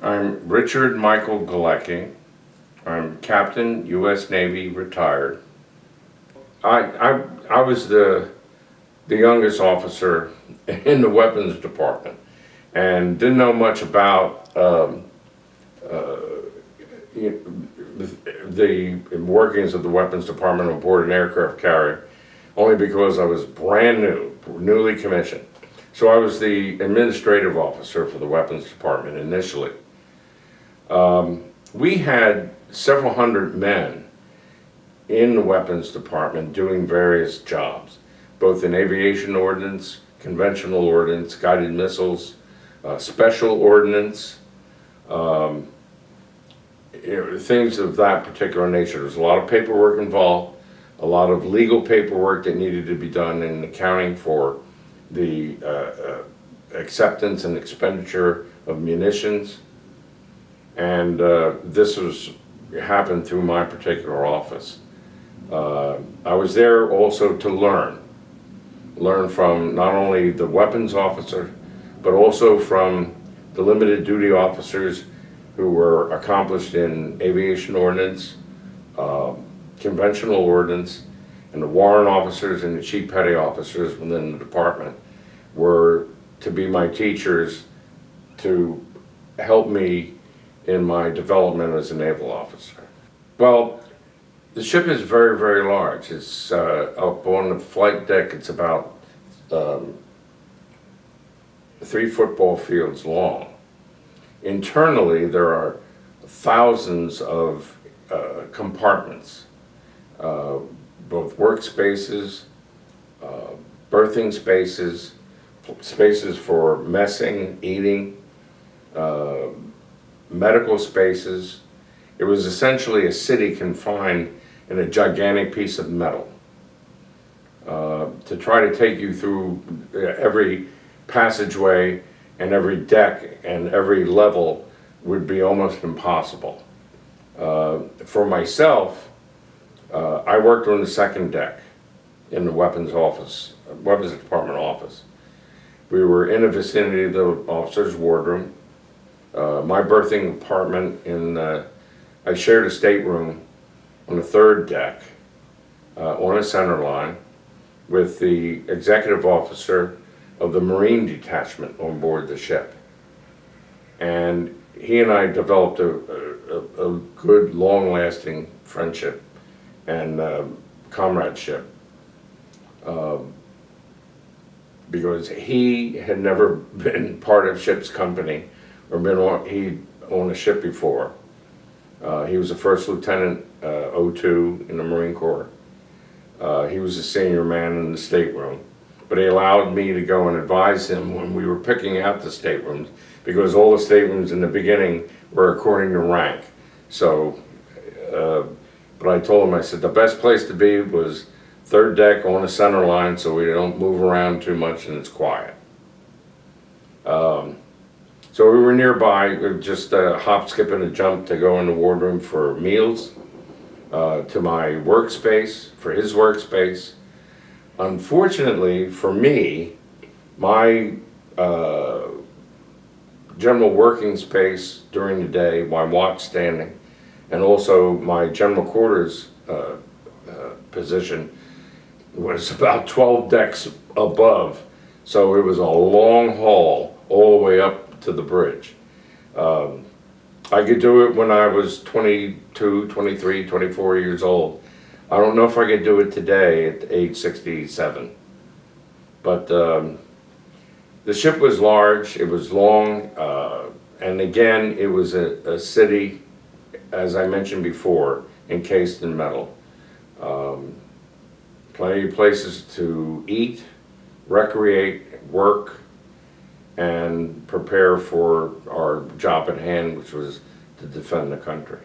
I'm Richard Michael Galecki. I'm Captain, U.S. Navy, retired. I was the youngest officer in the weapons department and didn't know much about the workings of the weapons department aboard an aircraft carrier, only because I was brand new, newly commissioned. So I was the administrative officer for the weapons department initially. We had several hundred men in the weapons department doing various jobs, both in aviation ordnance, conventional ordnance, guided missiles, special ordnance, things of that particular nature. There was a lot of paperwork involved, a lot of legal paperwork that needed to be done in accounting for the acceptance and expenditure of munitions. And this happened through my particular office. I was there also to learn from not only the weapons officer, but also from the limited duty officers who were accomplished in aviation ordnance, conventional ordnance, and the warrant officers and the chief petty officers within the department were to be my teachers to help me in my development as a naval officer. Well, the ship is very, very large. It's up on the flight deck. It's about 3 football fields long. Internally, there are thousands of compartments, both workspaces, berthing spaces, spaces for messing, eating, medical spaces. It was essentially a city confined in a gigantic piece of metal. To try to take you through every passageway and every deck and every level would be almost impossible. For myself, I worked on the second deck in the weapons department office. We were in the vicinity of the officer's wardroom. My berthing apartment I shared a stateroom on the third deck on a center line with the executive officer of the Marine detachment on board the ship. And he and I developed a good, long-lasting friendship and comradeship because he had never been part of ship's company or he'd owned a ship before. He was a first lieutenant, 02 in the Marine Corps. He was a senior man in the stateroom, but he allowed me to go and advise him when we were picking out the staterooms, because all the staterooms in the beginning were according to rank. So, but I told him, I said, the best place to be was third deck on the center line so we don't move around too much and it's quiet. So we were nearby, just a hop, skip, and a jump to go in the wardroom for meals, to my workspace, for his workspace. Unfortunately for me, my general working space during the day, my watch standing, and also my general quarters position was about 12 decks above. So it was a long haul all the way up to the bridge. I could do it when I was 22, 23, 24 years old. I don't know if I could do it today at age 67. But the ship was large, it was long, and again, it was a city, as I mentioned before, encased in metal. Plenty of places to eat, recreate, work, and prepare for our job at hand, which was to defend the country.